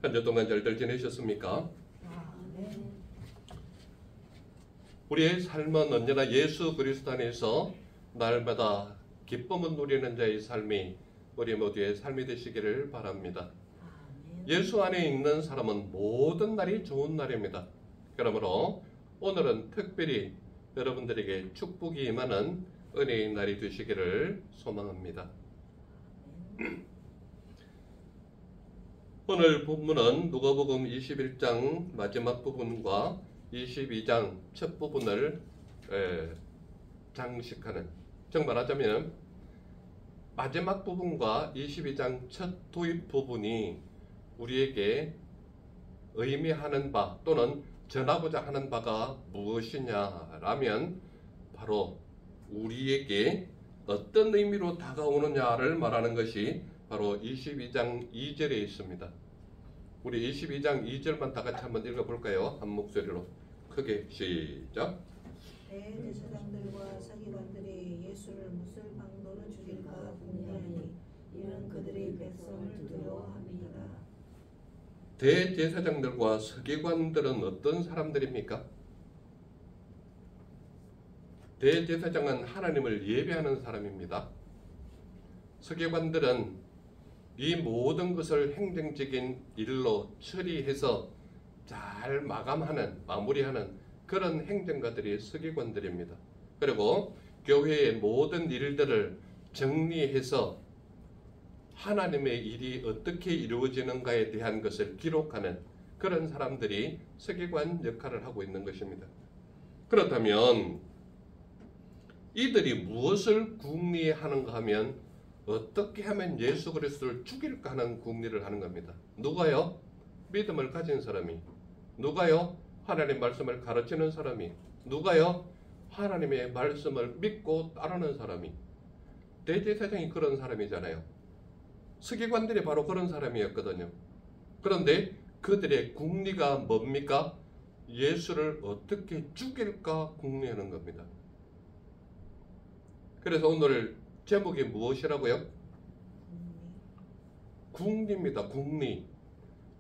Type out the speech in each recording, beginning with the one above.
한 주 동안 잘들 지내셨습니까? 우리의 삶은 언제나 예수 그리스도 안에서 날마다 기쁨을 누리는 자의 삶이 우리 모두의 삶이 되시기를 바랍니다. 예수 안에 있는 사람은 모든 날이 좋은 날입니다. 그러므로 오늘은 특별히 여러분들에게 축복이 임하는 은혜의 날이 되시기를 소망합니다. 오늘 본문은 누가복음 21장 마지막 부분과 22장 첫 부분을 장식하는, 정말하자면 마지막 부분과 22장 첫 도입 부분이 우리에게 의미하는 바 또는 전하고자 하는 바가 무엇이냐라면 바로 우리에게 어떤 의미로 다가오느냐를 말하는 것이 바로 22장 2절에 있습니다. 우리 22장 2절만 다 같이 한번 읽어볼까요? 한 목소리로 크게 시작. 대제사장들과 서기관들이 예수를 무슨 방도로 죽일까 궁리하니 이는 그들의 백성을 두려워함이니라. 대제사장들과 서기관들은 어떤 사람들입니까? 대제사장은 하나님을 예배하는 사람입니다. 서기관들은 이 모든 것을 행정적인 일로 처리해서 잘 마무리하는 그런 행정가들이 서기관들입니다. 그리고 교회의 모든 일들을 정리해서 하나님의 일이 어떻게 이루어지는가에 대한 것을 기록하는 그런 사람들이 서기관 역할을 하고 있는 것입니다. 그렇다면 이들이 무엇을 궁리하는가 하면 어떻게 하면 예수 그리스도를 죽일까 하는 궁리를 하는 겁니다. 누가요? 믿음을 가진 사람이. 누가요? 하나님의 말씀을 가르치는 사람이. 누가요? 하나님의 말씀을 믿고 따르는 사람이. 대제사장이 그런 사람이잖아요. 서기관들이 바로 그런 사람이었거든요. 그런데 그들의 궁리가 뭡니까? 예수를 어떻게 죽일까 궁리하는 겁니다. 그래서 오늘 제목이 무엇이라고요? 궁리입니다. 궁리.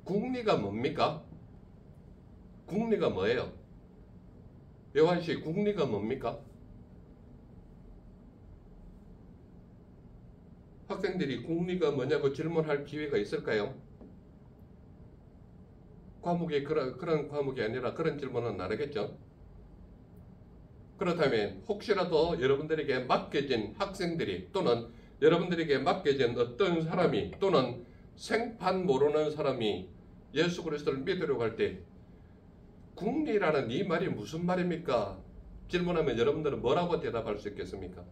궁리가 뭡니까? 궁리가 뭐예요? 요한씨, 궁리가 뭡니까? 학생들이 궁리가 뭐냐고 질문할 기회가 있을까요? 과목이 그런 과목이 아니라 그런 질문은 안 하겠죠? 그렇다면 혹시라도 여러분들에게 맡겨진 학생들이 또는 여러분들에게 맡겨진 어떤 사람이 또는 생판 모르는 사람이 예수 그리스도를 믿으려고 할 때 궁리라는 이 말이 무슨 말입니까? 질문하면 여러분들은 뭐라고 대답할 수 있겠습니까?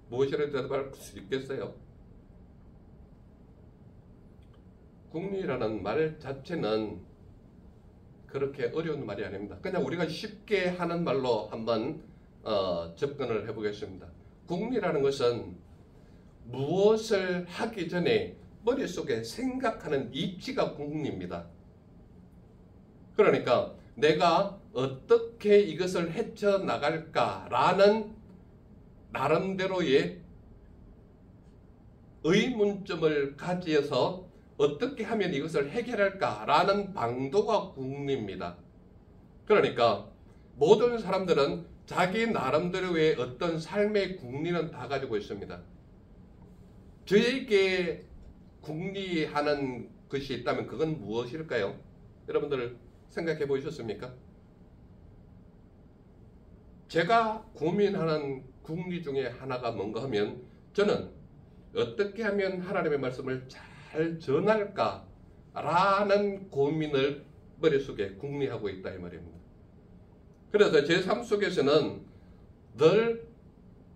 무엇이라도 대답할 수 있겠어요? 궁리라는 말 자체는 그렇게 어려운 말이 아닙니다. 그냥 우리가 쉽게 하는 말로 한번 접근을 해보겠습니다. 궁리라는 것은 무엇을 하기 전에 머릿속에 생각하는 이치가 궁리입니다. 그러니까 내가 어떻게 이것을 헤쳐나갈까라는 나름대로의 의문점을 가지어서 어떻게 하면 이것을 해결할까라는 방도가 궁리입니다. 그러니까 모든 사람들은 자기 나름대로의 어떤 삶의 궁리는 다 가지고 있습니다. 저에게 궁리하는 것이 있다면 그건 무엇일까요? 여러분들 생각해 보셨습니까? 제가 고민하는 궁리 중에 하나가 뭔가 하면 저는 어떻게 하면 하나님의 말씀을 잘 전할까라는 고민을 머릿속에 궁리하고 있다 이 말입니다. 그래서 제 삶 속에서는 늘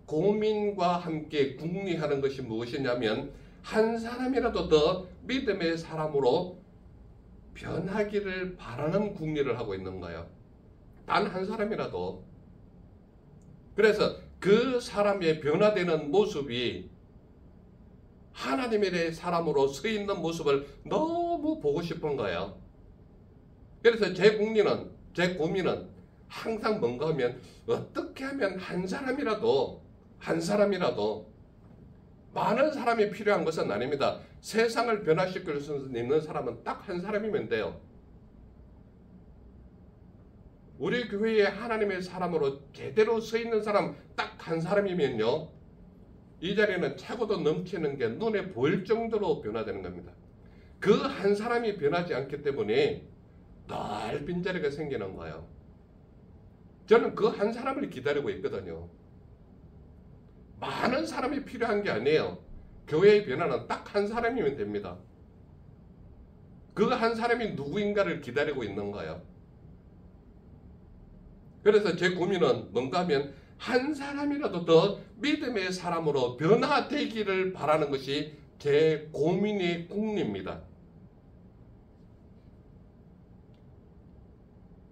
고민과 함께 궁리하는 것이 무엇이냐면 한 사람이라도 더 믿음의 사람으로 변하기를 바라는 궁리를 하고 있는 거예요. 단 한 사람이라도. 그래서 그 사람의 변화되는 모습이 하나님의 사람으로 서 있는 모습을 너무 보고 싶은 거예요. 그래서 제 고민은 항상 뭔가 하면 어떻게 하면 한 사람이라도 많은 사람이 필요한 것은 아닙니다. 세상을 변화시킬 수 있는 사람은 딱 한 사람이면 돼요. 우리 교회에 하나님의 사람으로 제대로 서 있는 사람 딱 한 사람이면요, 이 자리는 차고도 넘치는 게 눈에 보일 정도로 변화되는 겁니다. 그 한 사람이 변하지 않기 때문에 늘 빈자리가 생기는 거예요. 저는 그 한 사람을 기다리고 있거든요. 많은 사람이 필요한 게 아니에요. 교회의 변화는 딱 한 사람이면 됩니다. 그 한 사람이 누구인가를 기다리고 있는 거예요. 그래서 제 고민은 뭔가 하면 한 사람이라도 더 믿음의 사람으로 변화되기를 바라는 것이 제 고민의 궁리입니다.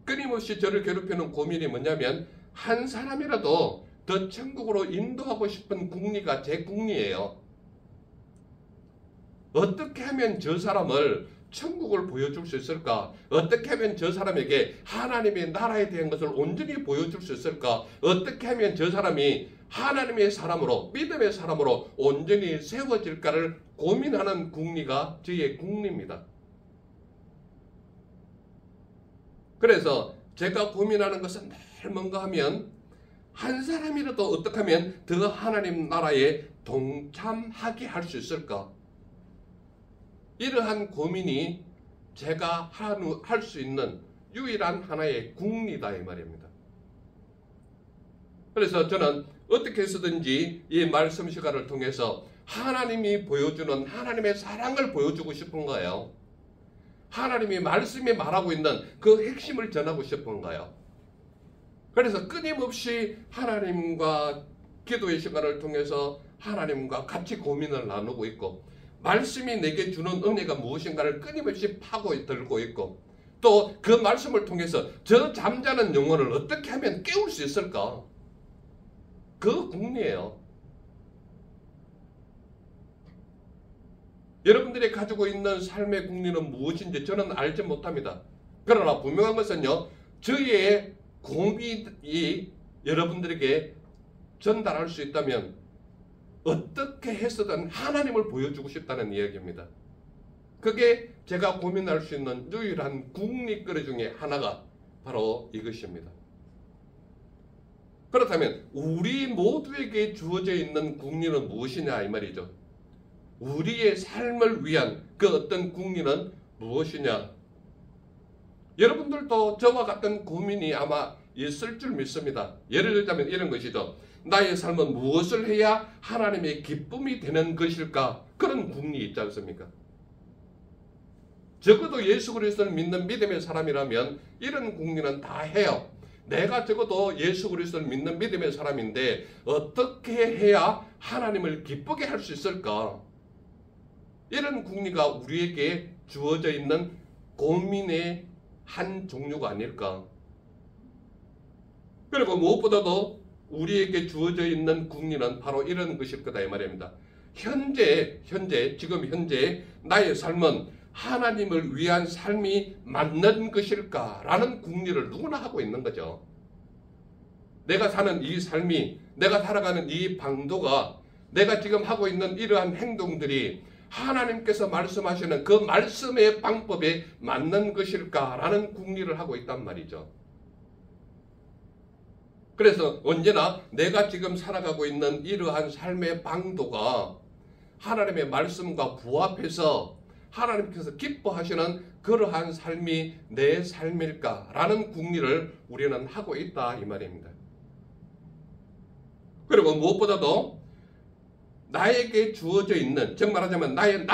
끊임없이 저를 괴롭히는 고민이 뭐냐면 한 사람이라도 더 천국으로 인도하고 싶은 궁리가 제 궁리예요. 어떻게 하면 저 사람을 천국을 보여줄 수 있을까? 어떻게 하면 저 사람에게 하나님의 나라에 대한 것을 온전히 보여줄 수 있을까? 어떻게 하면 저 사람이 하나님의 사람으로, 믿음의 사람으로 온전히 세워질까를 고민하는 궁리가 저의 궁리입니다. 그래서 제가 고민하는 것은 늘 뭔가 하면 한 사람이라도 어떻게 하면 더 하나님 나라에 동참하게 할 수 있을까? 이러한 고민이 제가 할 수 있는 유일한 하나의 궁리다 이 말입니다. 그래서 저는 어떻게 해서든지 이 말씀 시간을 통해서 하나님이 보여주는 하나님의 사랑을 보여주고 싶은 거예요. 하나님이 말씀에 말하고 있는 그 핵심을 전하고 싶은 거예요. 그래서 끊임없이 하나님과 기도의 시간을 통해서 하나님과 같이 고민을 나누고 있고, 말씀이 내게 주는 은혜가 무엇인가를 끊임없이 파고들고 있고, 또 그 말씀을 통해서 저 잠자는 영혼을 어떻게 하면 깨울 수 있을까? 그 궁리예요. 여러분들이 가지고 있는 삶의 궁리는 무엇인지 저는 알지 못합니다. 그러나 분명한 것은요, 저의 고민이 여러분들에게 전달할 수 있다면 어떻게 해서든 하나님을 보여주고 싶다는 이야기입니다. 그게 제가 고민할 수 있는 유일한 궁리거리 중에 하나가 바로 이것입니다. 그렇다면 우리 모두에게 주어져 있는 궁리는 무엇이냐 이 말이죠. 우리의 삶을 위한 그 어떤 궁리는 무엇이냐. 여러분들도 저와 같은 고민이 아마 있을 줄 믿습니다. 예를 들자면 이런 것이죠. 나의 삶은 무엇을 해야 하나님의 기쁨이 되는 것일까? 그런 궁리 있지 않습니까? 적어도 예수 그리스도를 믿는 믿음의 사람이라면 이런 궁리는 다 해요. 내가 적어도 예수 그리스도를 믿는 믿음의 사람인데 어떻게 해야 하나님을 기쁘게 할 수 있을까? 이런 궁리가 우리에게 주어져 있는 고민의 한 종류가 아닐까? 그리고 무엇보다도 우리에게 주어져 있는 궁리는 바로 이런 것일 거다 이 말입니다. 지금 현재 나의 삶은 하나님을 위한 삶이 맞는 것일까라는 궁리를 누구나 하고 있는 거죠. 내가 사는 이 삶이, 내가 살아가는 이 방도가, 내가 지금 하고 있는 이러한 행동들이 하나님께서 말씀하시는 그 말씀의 방법에 맞는 것일까라는 궁리를 하고 있단 말이죠. 그래서 언제나 내가 지금 살아가고 있는 이러한 삶의 방도가 하나님의 말씀과 부합해서 하나님께서 기뻐하시는 그러한 삶이 내 삶일까라는 궁리를 우리는 하고 있다 이 말입니다. 그리고 무엇보다도 나에게 주어져 있는, 즉 말하자면 나의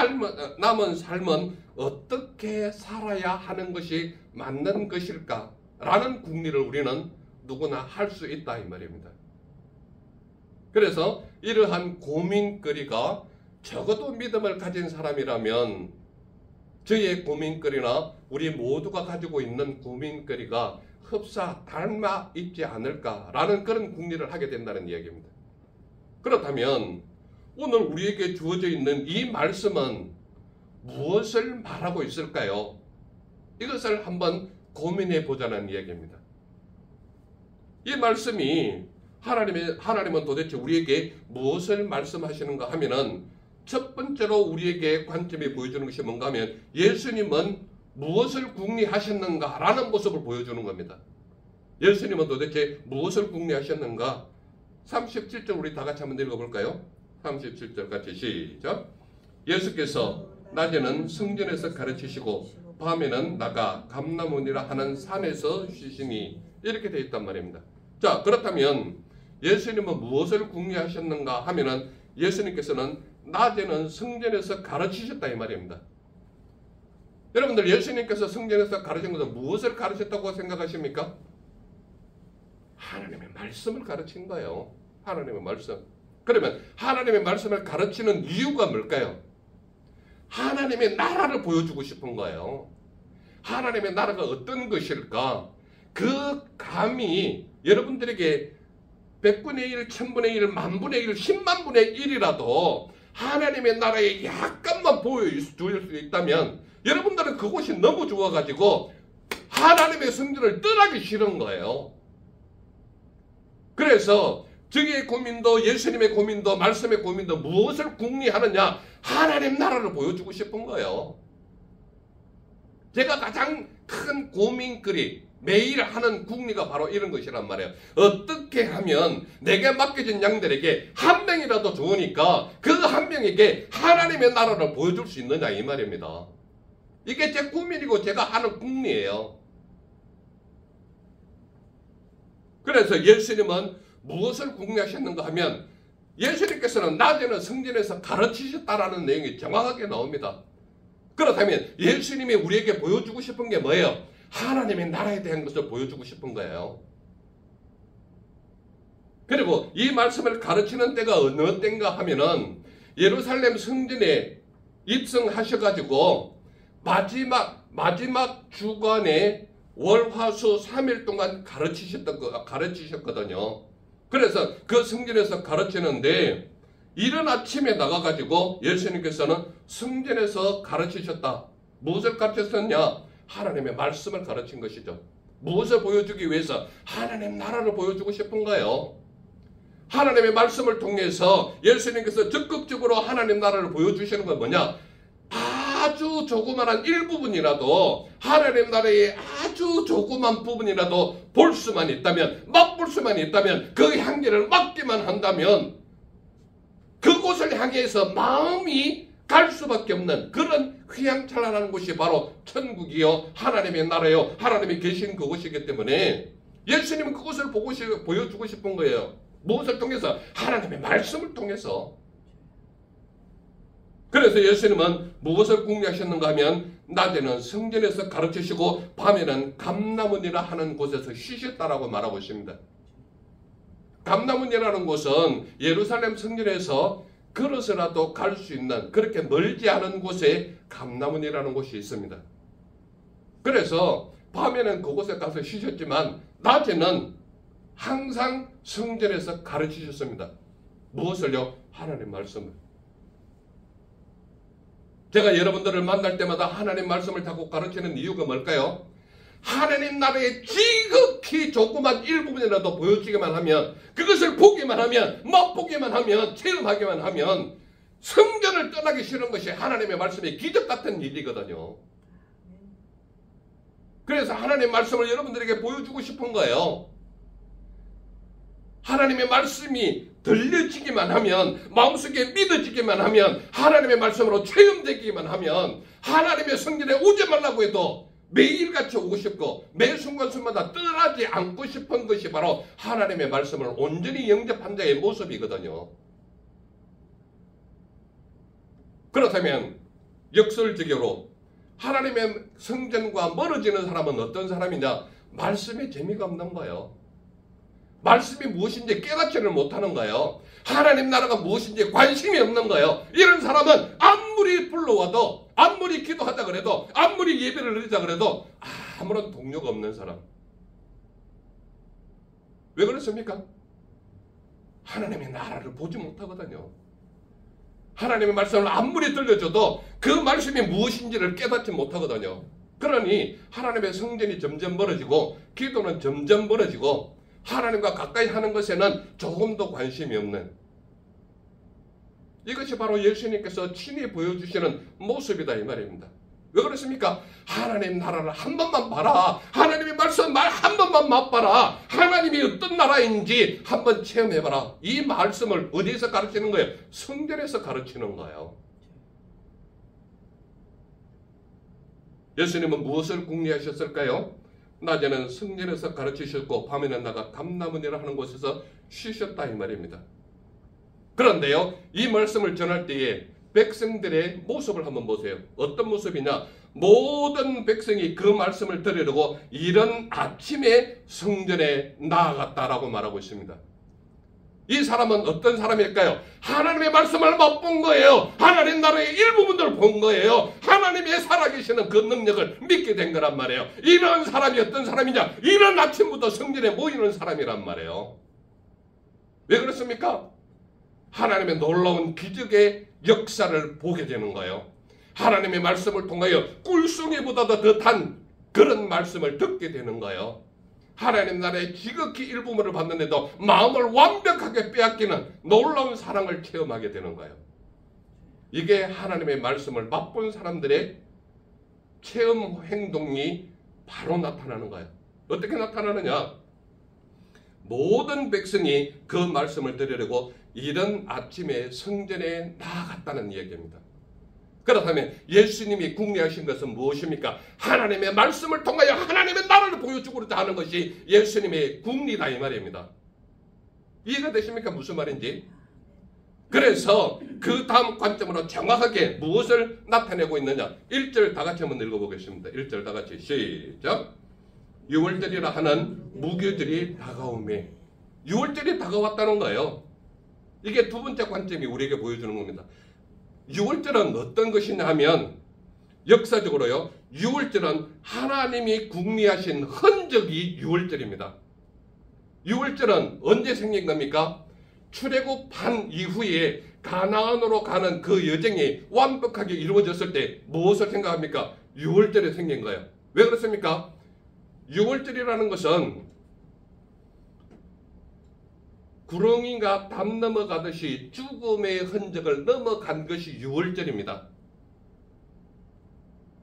남은 삶은 어떻게 살아야 하는 것이 맞는 것일까라는 궁리를 우리는 누구나 할 수 있다 이 말입니다. 그래서 이러한 고민거리가 적어도 믿음을 가진 사람이라면 저의 고민거리나 우리 모두가 가지고 있는 고민거리가 흡사 닮아 있지 않을까라는 그런 궁리를 하게 된다는 이야기입니다. 그렇다면 오늘 우리에게 주어져 있는 이 말씀은 무엇을 말하고 있을까요? 이것을 한번 고민해 보자는 이야기입니다. 이 말씀이 하나님은 도대체 우리에게 무엇을 말씀하시는가 하면은 첫 번째로 우리에게 관점이 보여주는 것이 뭔가 하면 예수님은 무엇을 궁리하셨는가라는 모습을 보여주는 겁니다. 예수님은 도대체 무엇을 궁리하셨는가? 37절 우리 다 같이 한번 읽어볼까요? 37절 같이 시작. 예수께서 낮에는 성전에서 가르치시고 밤에는 나가 감람원이라 하는 산에서 쉬시니 이렇게 되어 있단 말입니다. 자, 그렇다면 예수님은 무엇을 궁리하셨는가 하면은 예수님께서는 낮에는 성전에서 가르치셨다 이 말입니다. 여러분들 예수님께서 성전에서 가르친 것은 무엇을 가르쳤다고 생각하십니까? 하나님의 말씀을 가르친 거예요. 하나님의 말씀. 그러면 하나님의 말씀을 가르치는 이유가 뭘까요? 하나님의 나라를 보여주고 싶은 거예요. 하나님의 나라가 어떤 것일까? 그 감이 여러분들에게 100분의 1, 1000분의 1, 만분의 1, 10만분의 1이라도 하나님의 나라에 약간만 보여줄 수 있다면 여러분들은 그곳이 너무 좋아가지고 하나님의 성전을 떠나기 싫은 거예요. 그래서 저의 고민도 예수님의 고민도 말씀의 고민도 무엇을 궁리하느냐? 하나님 나라를 보여주고 싶은 거예요. 제가 가장 큰 고민거리 매일 하는 궁리가 바로 이런 것이란 말이에요. 어떻게 하면 내게 맡겨진 양들에게 한 명이라도 좋으니까 그 한 명에게 하나님의 나라를 보여줄 수 있느냐 이 말입니다. 이게 제 고민이고 제가 하는 궁리예요. 그래서 예수님은 무엇을 궁리하셨는가 하면 예수님께서는 낮에는 성전에서 가르치셨다라는 내용이 정확하게 나옵니다. 그렇다면 예수님이 우리에게 보여주고 싶은 게 뭐예요? 하나님의 나라에 대한 것을 보여주고 싶은 거예요. 그리고 이 말씀을 가르치는 때가 어느 때인가 하면은 예루살렘 성전에 입성하셔가지고 마지막 주간에 월화수 3일 동안 가르치셨거든요. 그래서 그 성전에서 가르치는데 이른 아침에 나가가지고 예수님께서는 성전에서 가르치셨다. 무엇을 가르쳤었냐? 하나님의 말씀을 가르친 것이죠. 무엇을 보여주기 위해서? 하나님 나라를 보여주고 싶은 거예요. 하나님의 말씀을 통해서 예수님께서 적극적으로 하나님 나라를 보여주시는 건 뭐냐? 아주 조그만한 일부분이라도 하나님 나라의 아주 조그만 부분이라도 볼 수만 있다면, 맛볼 수만 있다면, 그 향기를 맡기만 한다면 그곳을 향해서 마음이 갈 수밖에 없는 그런 휘황찬란한 곳이 바로 천국이요 하나님의 나라요 하나님이 계신 그곳이기 때문에 예수님은 그곳을 보여주고 싶은 거예요. 무엇을 통해서? 하나님의 말씀을 통해서. 그래서 예수님은 무엇을 궁리하셨는가 하면 낮에는 성전에서 가르치시고 밤에는 감람원이라 하는 곳에서 쉬셨다라고 말하고 있습니다. 감람원이라는 곳은 예루살렘 성전에서 걸어서라도 갈 수 있는 그렇게 멀지 않은 곳에 감람원이라는 곳이 있습니다. 그래서 밤에는 그곳에 가서 쉬셨지만 낮에는 항상 성전에서 가르치셨습니다. 무엇을요? 하나님 말씀을. 제가 여러분들을 만날 때마다 하나님 말씀을 자꾸 가르치는 이유가 뭘까요? 하나님 나라의 지극히 조그만 일부분이라도 보여주기만 하면, 그것을 보기만 하면, 맛보기만 하면, 체험하기만 하면 성전을 떠나기 싫은 것이 하나님의 말씀의 기적 같은 일이거든요. 그래서 하나님의 말씀을 여러분들에게 보여주고 싶은 거예요. 하나님의 말씀이 들려지기만 하면, 마음속에 믿어지기만 하면, 하나님의 말씀으로 체험되기만 하면 하나님의 성전에 오지 말라고 해도 매일같이 오고 싶고 매 순간순간마다 떠나지 않고 싶은 것이 바로 하나님의 말씀을 온전히 영접한 자의 모습이거든요. 그렇다면 역설적으로 하나님의 성전과 멀어지는 사람은 어떤 사람이냐? 말씀에 재미가 없는 거예요. 말씀이 무엇인지 깨닫지를 못하는 거예요. 하나님 나라가 무엇인지 관심이 없는 거예요. 이런 사람은 아무리 불러와도, 아무리 기도하자 그래도, 아무리 예배를 드리자 그래도 아무런 동료가 없는 사람. 왜 그렇습니까? 하나님의 나라를 보지 못하거든요. 하나님의 말씀을 아무리 들려줘도 그 말씀이 무엇인지를 깨닫지 못하거든요. 그러니 하나님의 성전이 점점 멀어지고 기도는 점점 멀어지고 하나님과 가까이 하는 것에는 조금도 관심이 없는, 이것이 바로 예수님께서 친히 보여주시는 모습이다 이 말입니다. 왜 그렇습니까? 하나님 나라를 한 번만 봐라. 하나님의 말씀 말 한 번만 맛봐라. 하나님이 어떤 나라인지 한번 체험해봐라. 이 말씀을 어디서 가르치는 거예요? 성전에서 가르치는 거예요. 예수님은 무엇을 궁리하셨을까요? 낮에는 성전에서 가르치셨고 밤에는 나가 감람원이라 하는 곳에서 쉬셨다 이 말입니다. 그런데요, 이 말씀을 전할 때에 백성들의 모습을 한번 보세요. 어떤 모습이냐? 모든 백성이 그 말씀을 들으려고 이른 아침에 성전에 나아갔다라고 말하고 있습니다. 이 사람은 어떤 사람일까요? 하나님의 말씀을 맛본 거예요. 하나님 나라의 일부분들을 본 거예요. 하나님의 살아계시는 그 능력을 믿게 된 거란 말이에요. 이런 사람이 어떤 사람이냐? 이런 아침부터 성전에 모이는 사람이란 말이에요. 왜 그렇습니까? 하나님의 놀라운 기적의 역사를 보게 되는 거예요. 하나님의 말씀을 통하여 꿀송이보다도 더 단 그런 말씀을 듣게 되는 거예요. 하나님 나라의 지극히 일부분을 받는데도 마음을 완벽하게 빼앗기는 놀라운 사랑을 체험하게 되는 거예요. 이게 하나님의 말씀을 맛본 사람들의 체험 행동이 바로 나타나는 거예요. 어떻게 나타나느냐? 모든 백성이 그 말씀을 들으려고 이른 아침에 성전에 나아갔다는 얘기입니다. 그렇다면 예수님이 궁리하신 것은 무엇입니까? 하나님의 말씀을 통하여 하나님의 나라를 보여주고자 하는 것이 예수님의 궁리다 이 말입니다. 이해가 되십니까? 무슨 말인지? 그래서 그 다음 관점으로 정확하게 무엇을 나타내고 있느냐? 1절 다 같이 한번 읽어보겠습니다. 1절 다 같이 시작. 6월절이라 하는 무교절이 다가오매. 6월절이 다가왔다는 거예요. 이게 두 번째 관점이 우리에게 보여주는 겁니다. 6월절은 어떤 것이냐 하면 역사적으로요. 6월절은 하나님이 궁리하신 흔적이 6월절입니다. 6월절은 언제 생긴 겁니까? 출애굽한 이후에 가나안으로 가는 그 여정이 완벽하게 이루어졌을 때 무엇을 생각합니까? 6월절에 생긴 거예요. 왜 그렇습니까? 6월절이라는 것은 구렁이가 담 넘어가듯이 죽음의 흔적을 넘어간 것이 6월절입니다.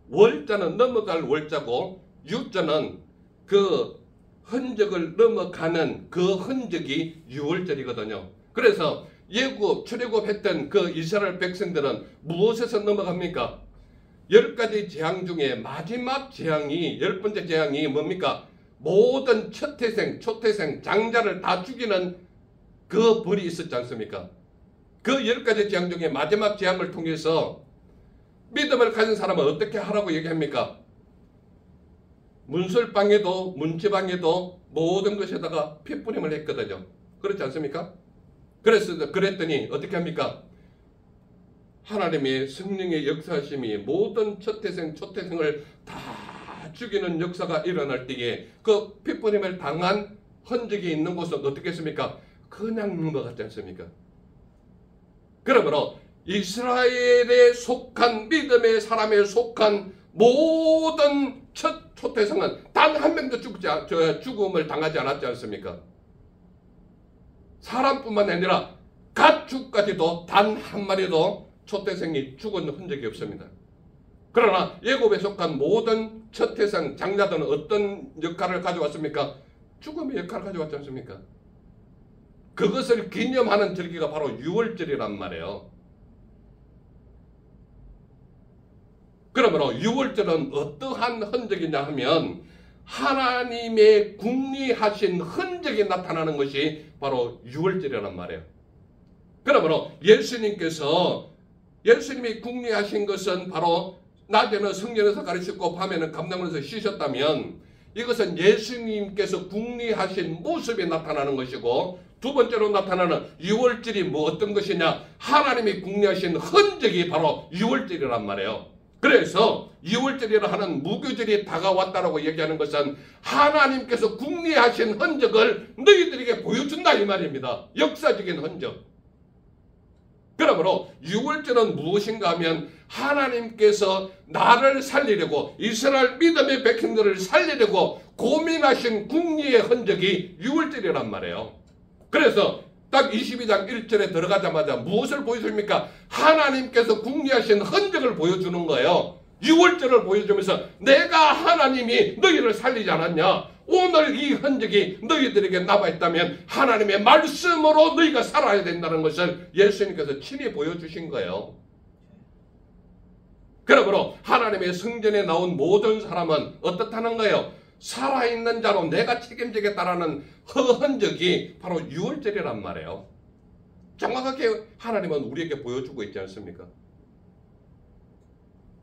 월자는 넘어갈 월자고 유자는 그 흔적을 넘어가는 그 흔적이 6월절이거든요. 그래서 출애굽했던 그 이스라엘 백성들은 무엇에서 넘어갑니까? 10가지 재앙 중에 마지막 재앙이 10번째 재앙이 뭡니까? 모든 초태생, 장자를 다 죽이는 그 벌이 있었지 않습니까? 그 10가지 재앙 중에 마지막 재앙을 통해서 믿음을 가진 사람은 어떻게 하라고 얘기합니까? 문설방에도 문지방에도 모든 것에다가 핏부림을 했거든요. 그렇지 않습니까? 그랬더니 어떻게 합니까? 하나님의 성령의 역사심이 모든 초태생을 다 죽이는 역사가 일어날 때에 그 핏부림을 당한 흔적이 있는 곳은 어떻게 했습니까? 그냥 넘어갔지 않습니까? 그러므로 이스라엘에 속한 믿음의 사람에 속한 모든 초태생은 단 한 명도 죽음을 당하지 않았지 않습니까? 사람뿐만 아니라 가축까지도 단 한 마리도 초태생이 죽은 흔적이 없습니다. 그러나 애굽에 속한 모든 초태생 장자들은 어떤 역할을 가져왔습니까? 죽음의 역할을 가져왔지 않습니까? 그것을 기념하는 절기가 바로 6월절이란 말이에요. 그러므로 6월절은 어떠한 흔적이냐 하면 하나님의 궁리하신 흔적이 나타나는 것이 바로 6월절이란 말이에요. 그러므로 예수님이 궁리하신 것은 바로 낮에는 성전에서 가르치고 밤에는 감람원에서 쉬셨다면 이것은 예수님께서 궁리하신 모습이 나타나는 것이고, 두 번째로 나타나는 6월절이 어떤 것이냐? 하나님이 궁리하신 흔적이 바로 6월절이란 말이에요. 그래서 6월절이라 하는 무교절이 다가왔다라고 얘기하는 것은 하나님께서 궁리하신 흔적을 너희들에게 보여준다 이 말입니다. 역사적인 흔적. 그러므로 유월절은 무엇인가 하면 하나님께서 나를 살리려고 이스라엘 믿음의 백성들을 살리려고 고민하신 궁리의 흔적이 유월절이란 말이에요. 그래서 딱 22장 1절에 들어가자마자 무엇을 보여줍니까? 하나님께서 궁리하신 흔적을 보여주는 거예요. 유월절을 보여주면서 내가 하나님이 너희를 살리지 않았냐? 오늘 이 흔적이 너희들에게 남아있다면 하나님의 말씀으로 너희가 살아야 된다는 것을 예수님께서 친히 보여주신 거예요. 그러므로 하나님의 성전에 나온 모든 사람은 어떻다는 거예요? 살아있는 자로 내가 책임지겠다라는 흔적이 바로 유월절이란 말이에요. 정확하게 하나님은 우리에게 보여주고 있지 않습니까?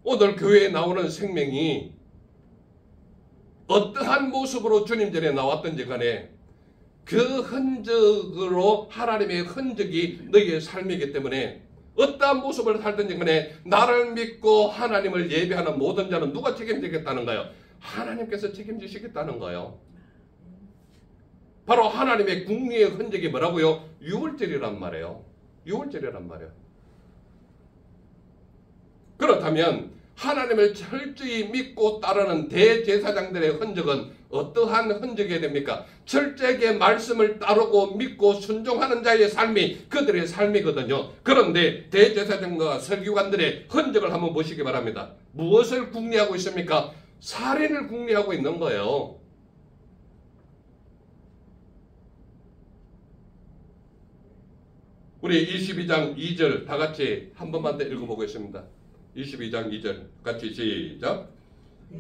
오늘 교회에 나오는 생명이 어떠한 모습으로 주님 전에 나왔든지 간에 그 흔적으로 하나님의 흔적이 너희의 삶이기 때문에 어떠한 모습을 살든지 간에 나를 믿고 하나님을 예배하는 모든 자는 누가 책임지겠다는 거예요? 하나님께서 책임지시겠다는 거예요. 바로 하나님의 궁리의 흔적이 뭐라고요? 유월절이란 말이에요. 유월절이란 말이에요. 그렇다면 하나님을 철저히 믿고 따르는 대제사장들의 흔적은 어떠한 흔적이 됩니까? 철저하게 말씀을 따르고 믿고 순종하는 자의 삶이 그들의 삶이거든요. 그런데 대제사장과 서기관들의 흔적을 한번 보시기 바랍니다. 무엇을 궁리하고 있습니까? 살인을 궁리하고 있는 거예요. 우리 22장 2절 다 같이 한 번만 더 읽어보겠습니다. 22장 2절 같이 시작.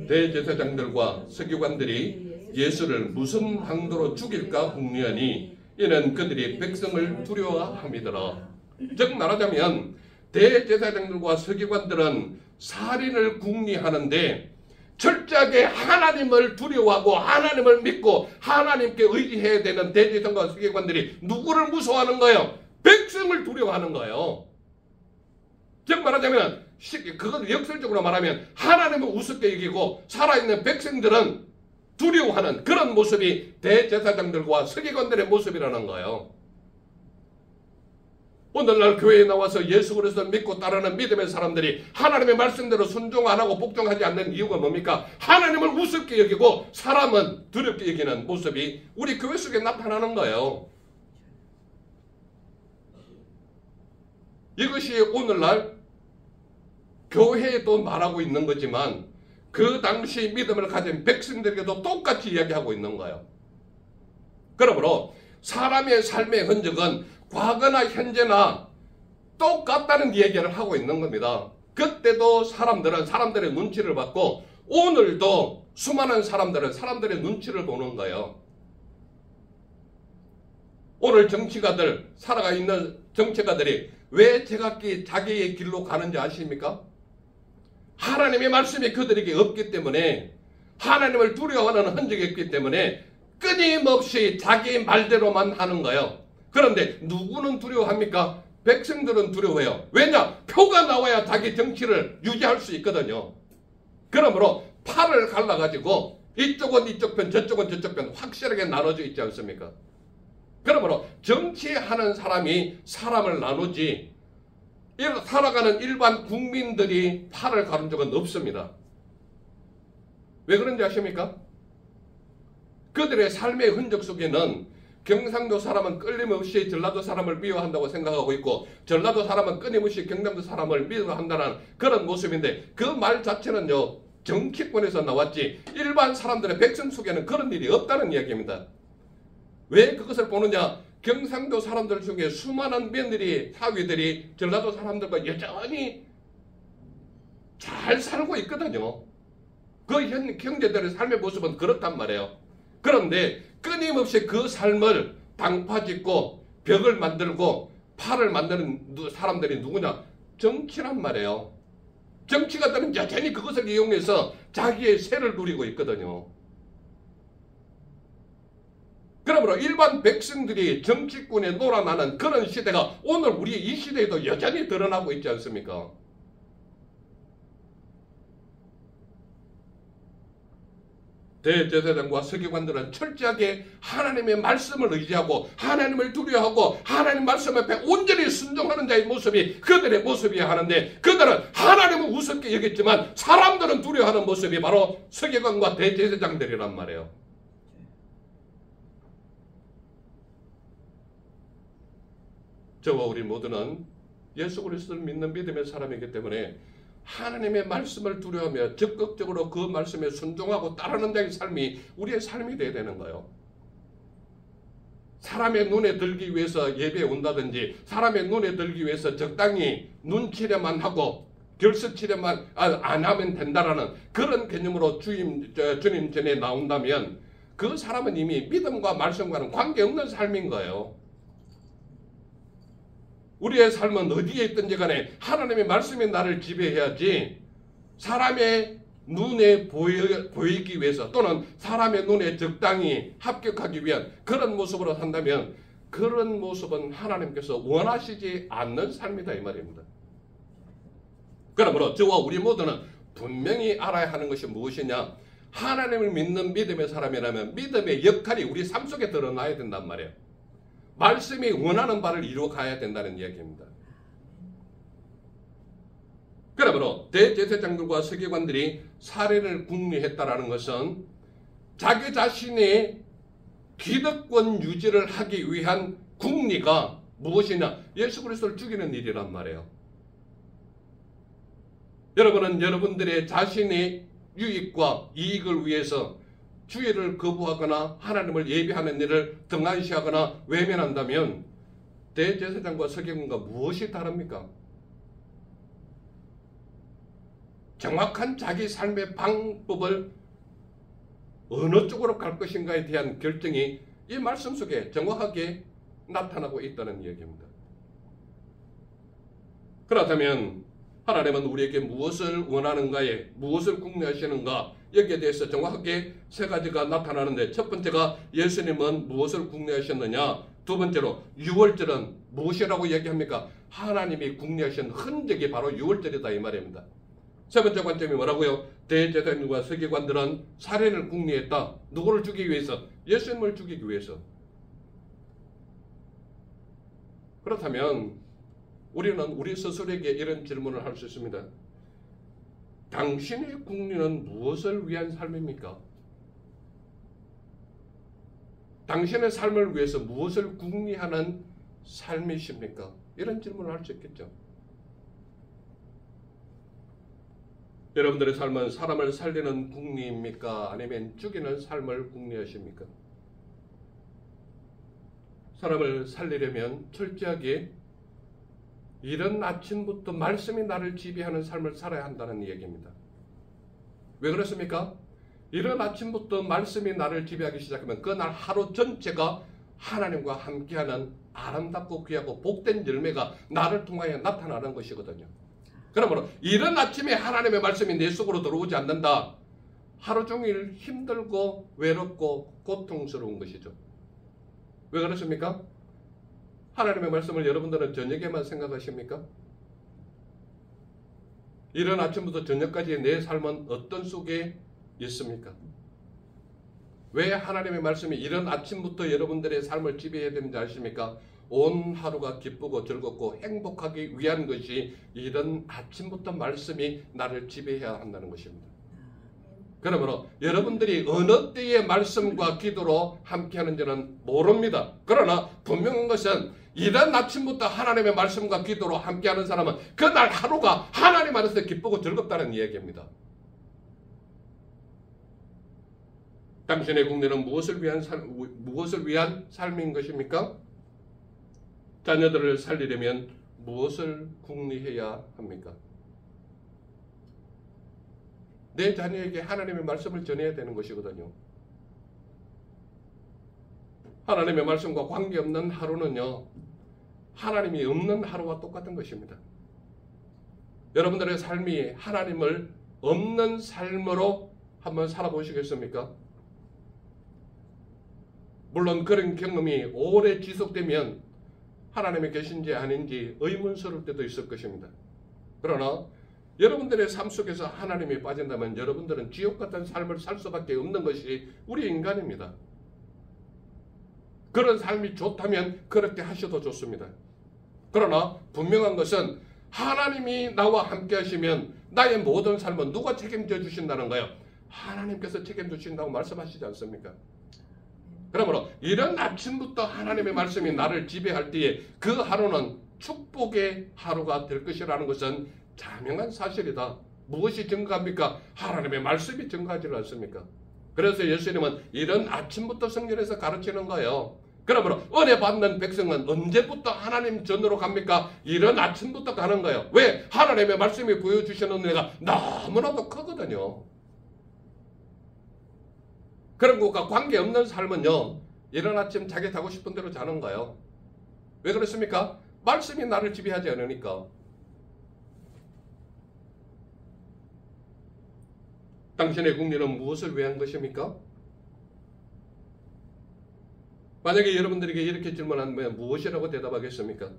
대제사장들과 서기관들이 예수를 무슨 방도로 죽일까 궁리하니 이는 그들이 백성을 두려워함이더라. 즉 말하자면 대제사장들과 서기관들은 살인을 궁리하는데 철저하게 하나님을 두려워하고 하나님을 믿고 하나님께 의지해야 되는 대제사장과 서기관들이 누구를 무서워하는 거예요? 백성을 두려워하는 거예요. 즉 말하자면 그것을 역설적으로 말하면 하나님을 우습게 여기고 살아있는 백성들은 두려워하는 그런 모습이 대제사장들과 서기관들의 모습이라는 거예요. 오늘날 교회에 나와서 예수 그리스도를 믿고 따르는 믿음의 사람들이 하나님의 말씀대로 순종 안 하고 복종하지 않는 이유가 뭡니까? 하나님을 우습게 여기고 사람은 두렵게 여기는 모습이 우리 교회 속에 나타나는 거예요. 이것이 오늘날 교회에도 말하고 있는 거지만 그 당시 믿음을 가진 백성들에게도 똑같이 이야기하고 있는 거예요. 그러므로 사람의 삶의 흔적은 과거나 현재나 똑같다는 얘기를 하고 있는 겁니다. 그때도 사람들은 사람들의 눈치를 받고 오늘도 수많은 사람들은 사람들의 눈치를 보는 거예요. 오늘 정치가들 살아가 있는 정치가들이 왜 제각기 자기의 길로 가는지 아십니까? 하나님의 말씀이 그들에게 없기 때문에 하나님을 두려워하는 흔적이 없기 때문에 끊임없이 자기 말대로만 하는 거예요. 그런데 누구는 두려워합니까? 백성들은 두려워해요. 왜냐? 표가 나와야 자기 정치를 유지할 수 있거든요. 그러므로 팔을 갈라가지고 이쪽은 이쪽 편 저쪽은 저쪽 편 확실하게 나눠져 있지 않습니까? 그러므로 정치하는 사람이 사람을 나누지 살아가는 일반 국민들이 팔을 가른 적은 없습니다. 왜 그런지 아십니까? 그들의 삶의 흔적 속에는 경상도 사람은 끊임없이 전라도 사람을 미워한다고 생각하고 있고 전라도 사람은 끊임없이 경남도 사람을 미워한다는 그런 모습인데 그 말 자체는요 정치권에서 나왔지 일반 사람들의 백성 속에는 그런 일이 없다는 이야기입니다. 왜 그것을 보느냐? 경상도 사람들 중에 수많은 며느리 사위들이 전라도 사람들과 여전히 잘 살고 있거든요. 그 형제들의 삶의 모습은 그렇단 말이에요. 그런데 끊임없이 그 삶을 당파짓고 벽을 만들고 팔을 만드는 사람들이 누구냐? 정치란 말이에요. 정치가들은 여전히 그것을 이용해서 자기의 세를 누리고 있거든요. 그러므로 일반 백성들이 정치권에 놀아나는 그런 시대가 오늘 우리 이 시대에도 여전히 드러나고 있지 않습니까? 대제사장과 서기관들은 철저하게 하나님의 말씀을 의지하고 하나님을 두려워하고 하나님 말씀 앞에 온전히 순종하는 자의 모습이 그들의 모습이어야 하는데 그들은 하나님을 우습게 여겼지만 사람들은 두려워하는 모습이 바로 서기관과 대제사장들이란 말이에요. 저와 우리 모두는 예수 그리스도를 믿는 믿음의 사람이기 때문에 하나님의 말씀을 두려워하며 적극적으로 그 말씀에 순종하고 따르는 자의 삶이 우리의 삶이 되어야 되는 거예요. 사람의 눈에 들기 위해서 예배에 온다든지 사람의 눈에 들기 위해서 적당히 눈치려만 하고 결석치려만 안 하면 된다라는 그런 개념으로 주님 전에 나온다면 그 사람은 이미 믿음과 말씀과는 관계없는 삶인 거예요. 우리의 삶은 어디에 있든지 간에 하나님의 말씀이 나를 지배해야지 사람의 눈에 보이기 위해서 또는 사람의 눈에 적당히 합격하기 위한 그런 모습으로 산다면 그런 모습은 하나님께서 원하시지 않는 삶이다 이 말입니다. 그러므로 저와 우리 모두는 분명히 알아야 하는 것이 무엇이냐? 하나님을 믿는 믿음의 사람이라면 믿음의 역할이 우리 삶 속에 드러나야 된단 말이에요. 말씀이 원하는 바를 이루어 가야 된다는 이야기입니다. 그러므로 대제사장들과 서기관들이 살인을 궁리했다라는 것은 자기 자신의 기득권 유지를 하기 위한 궁리가 무엇이냐? 예수 그리스도를 죽이는 일이란 말이에요. 여러분은 여러분들의 자신의 유익과 이익을 위해서 주의를 거부하거나 하나님을 예비하는 일을 등한시하거나 외면한다면 대제사장과 서기관과 무엇이 다릅니까? 정확한 자기 삶의 방법을 어느 쪽으로 갈 것인가에 대한 결정이 이 말씀 속에 정확하게 나타나고 있다는 얘기입니다. 그렇다면 하나님은 우리에게 무엇을 원하는가에 무엇을 궁리하시는가 여기에 대해서 정확하게 세 가지가 나타나는데 첫 번째가 예수님은 무엇을 궁리하셨느냐, 두 번째로 유월절은 무엇이라고 얘기합니까? 하나님이 궁리하신 흔적이 바로 유월절이다 이 말입니다. 세 번째 관점이 뭐라고요? 대제사장과 서기관들은 살인을 궁리했다. 누구를 죽이기 위해서? 예수님을 죽이기 위해서. 그렇다면 우리는 우리 스스로에게 이런 질문을 할 수 있습니다. 당신의 궁리는 무엇을 위한 삶입니까? 당신의 삶을 위해서 무엇을 궁리하는 삶이십니까? 이런 질문을 할 수 있겠죠. 여러분들의 삶은 사람을 살리는 궁리입니까? 아니면 죽이는 삶을 궁리하십니까? 사람을 살리려면 철저하게 이른 아침부터 말씀이 나를 지배하는 삶을 살아야 한다는 얘기입니다. 왜 그렇습니까? 이른 아침부터 말씀이 나를 지배하기 시작하면 그날 하루 전체가 하나님과 함께하는 아름답고 귀하고 복된 열매가 나를 통하여 나타나는 것이거든요. 그러므로 이른 아침에 하나님의 말씀이 내 속으로 들어오지 않는다. 하루 종일 힘들고 외롭고 고통스러운 것이죠. 왜 그렇습니까? 하나님의 말씀을 여러분들은 저녁에만 생각하십니까? 이른 아침부터 저녁까지 내 삶은 어떤 속에 있습니까? 왜 하나님의 말씀이 이른 아침부터 여러분들의 삶을 지배해야 되는지 아십니까? 온 하루가 기쁘고 즐겁고 행복하기 위한 것이 이른 아침부터 말씀이 나를 지배해야 한다는 것입니다. 그러므로 여러분들이 어느 때의 말씀과 기도로 함께하는지는 모릅니다. 그러나 분명한 것은 이른 아침부터 하나님의 말씀과 기도로 함께하는 사람은 그날 하루가 하나님 안에서 기쁘고 즐겁다는 이야기입니다. 당신의 궁리는 무엇을 위한 삶인 것입니까? 자녀들을 살리려면 무엇을 궁리해야 합니까? 내 자녀에게 하나님의 말씀을 전해야 되는 것이거든요. 하나님의 말씀과 관계없는 하루는요, 하나님이 없는 하루와 똑같은 것입니다. 여러분들의 삶이 하나님을 없는 삶으로 한번 살아보시겠습니까? 물론 그런 경험이 오래 지속되면 하나님이 계신지 아닌지 의문스러울 때도 있을 것입니다. 그러나 여러분들의 삶 속에서 하나님이 빠진다면 여러분들은 지옥 같은 삶을 살 수밖에 없는 것이 우리 인간입니다. 그런 삶이 좋다면 그렇게 하셔도 좋습니다. 그러나 분명한 것은 하나님이 나와 함께 하시면 나의 모든 삶은 누가 책임져 주신다는 거예요. 하나님께서 책임져 주신다고 말씀하시지 않습니까? 그러므로 이런 아침부터 하나님의 말씀이 나를 지배할 때에 그 하루는 축복의 하루가 될 것이라는 것은 자명한 사실이다. 무엇이 증거합니까? 하나님의 말씀이 증거하지 않습니까? 그래서 예수님은 이런 아침부터 성경에서 가르치는 거예요. 그러므로 은혜 받는 백성은 언제부터 하나님 전으로 갑니까? 이런 아침부터 가는 거예요. 왜? 하나님의 말씀이 보여주시는 은혜가 너무나도 크거든요. 그런 것과 관계없는 삶은요, 이런 아침 자기 자고 싶은 대로 자는 거예요. 왜 그렇습니까? 말씀이 나를 지배하지 않으니까. 당신의 국리는 무엇을 위한 것입니까? 만약에 여러분들에게 이렇게 질문하면 무엇이라고 대답하겠습니까?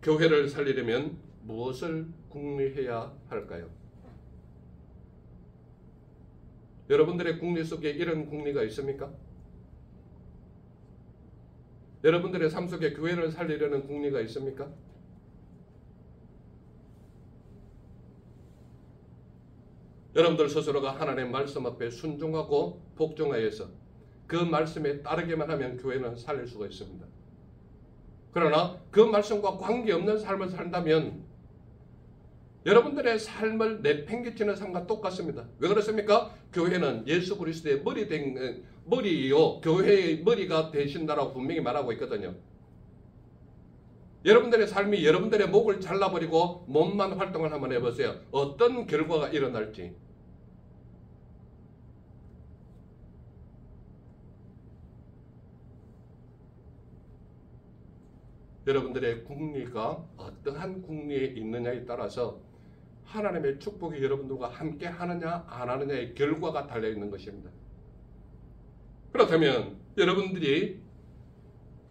교회를 살리려면 무엇을 국리해야 할까요? 여러분들의 국리 속에 이런 국리가 있습니까? 여러분들의 삶 속에 교회를 살리려는 국리가 있습니까? 여러분들 스스로가 하나님의 말씀 앞에 순종하고 복종하여서 그 말씀에 따르기만 하면 교회는 살릴 수가 있습니다. 그러나 그 말씀과 관계없는 삶을 산다면 여러분들의 삶을 내팽개치는 삶과 똑같습니다. 왜 그렇습니까? 교회는 예수 그리스도의 머리요, 교회의 머리가 되신다라고 분명히 말하고 있거든요. 여러분들의 삶이 여러분들의 목을 잘라버리고 몸만 활동을 한번 해보세요. 어떤 결과가 일어날지. 여러분들의 국리가 어떠한 국리에 있느냐에 따라서 하나님의 축복이 여러분들과 함께 하느냐 안 하느냐의 결과가 달려있는 것입니다. 그렇다면 여러분들이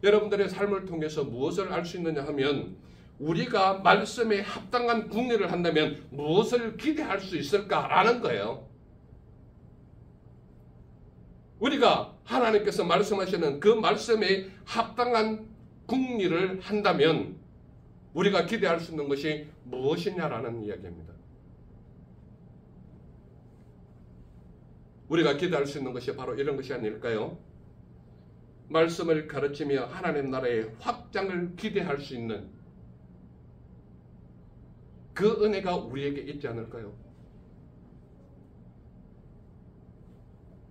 여러분들의 삶을 통해서 무엇을 알 수 있느냐 하면 우리가 말씀에 합당한 국리를 한다면 무엇을 기대할 수 있을까라는 거예요. 우리가 하나님께서 말씀하시는 그 말씀에 합당한 국리를 한다면 우리가 기대할 수 있는 것이 무엇이냐라는 이야기입니다. 우리가 기대할 수 있는 것이 바로 이런 것이 아닐까요? 말씀을 가르치며 하나님 나라의 확장을 기대할 수 있는 그 은혜가 우리에게 있지 않을까요?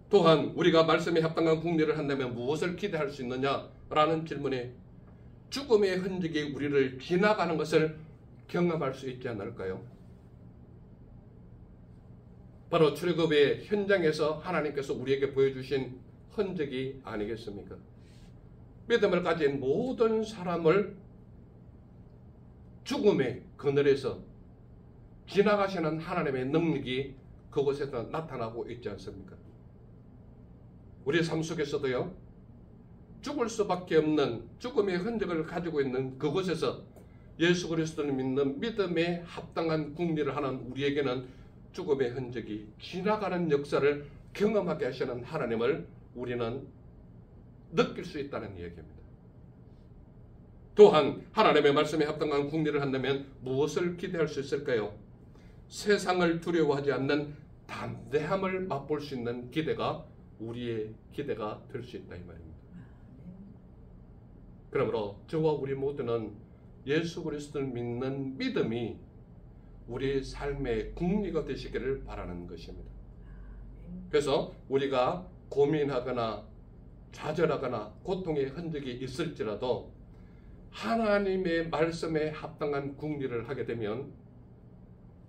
또한 우리가 말씀에 합당한 국리를 한다면 무엇을 기대할 수 있느냐라는 질문에 죽음의 흔적이 우리를 지나가는 것을 경험할 수 있지 않을까요? 바로 출애굽의 현장에서 하나님께서 우리에게 보여주신 흔적이 아니겠습니까? 믿음을 가진 모든 사람을 죽음의 그늘에서 지나가시는 하나님의 능력이 그곳에서 나타나고 있지 않습니까? 우리 삶 속에서도요, 죽을 수밖에 없는 죽음의 흔적을 가지고 있는 그곳에서 예수 그리스도를 믿는 믿음에 합당한 국리를 하는 우리에게는 죽음의 흔적이 지나가는 역사를 경험하게 하시는 하나님을 우리는 느낄 수 있다는 이야기입니다. 또한 하나님의 말씀에 합당한 국리를 한다면 무엇을 기대할 수 있을까요? 세상을 두려워하지 않는 담대함을 맛볼 수 있는 기대가 우리의 기대가 될 수 있다 이 말입니다. 그러므로 저와 우리 모두는 예수 그리스도를 믿는 믿음이 우리의 삶의 국리가 되시기를 바라는 것입니다. 그래서 우리가 고민하거나 좌절하거나 고통의 흔적이 있을지라도 하나님의 말씀에 합당한 국리를 하게 되면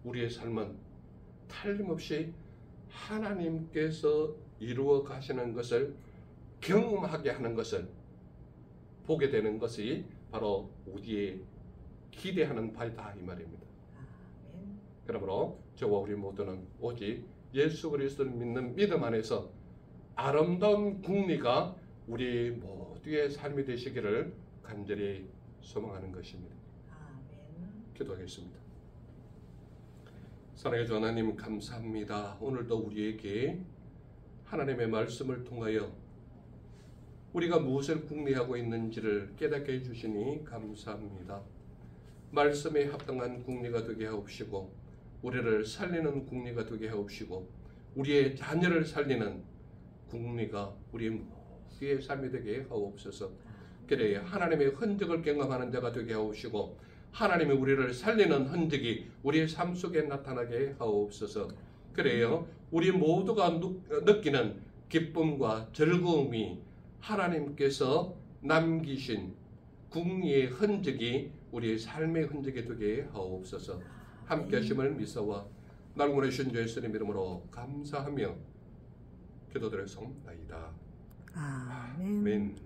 우리의 삶은 틀림없이 하나님께서 이루어 가시는 것을 경험하게 하는 것을 보게 되는 것이 바로 우리의 기대하는 바이다 이 말입니다. 그러므로 저와 우리 모두는 오직 예수 그리스도를 믿는 믿음 안에서 아름다운 국리가 우리 모두의 삶이 되시기를 간절히 소망하는 것입니다. 기도하겠습니다. 사랑의 주 하나님 감사합니다. 오늘도 우리에게 하나님의 말씀을 통하여 우리가 무엇을 궁리하고 있는지를 깨닫게 해주시니 감사합니다. 말씀에 합당한 궁리가 되게 하옵시고 우리를 살리는 궁리가 되게 하옵시고 우리의 자녀를 살리는 궁리가 우리의 삶이 되게 하옵소서. 그래야 하나님의 흔적을 경험하는 자가 되게 하옵시고 하나님이 우리를 살리는 흔적이 우리의 삶 속에 나타나게 하옵소서. 그래요 우리 모두가 느끼는 기쁨과 즐거움이 하나님께서 남기신 궁리의 흔적이 우리의 삶의 흔적이 되게 하옵소서. 함께 하심을 미사와 날 보내신 주 예수님 이름으로 감사하며 기도드렸사옵나이다. 아멘. 아멘.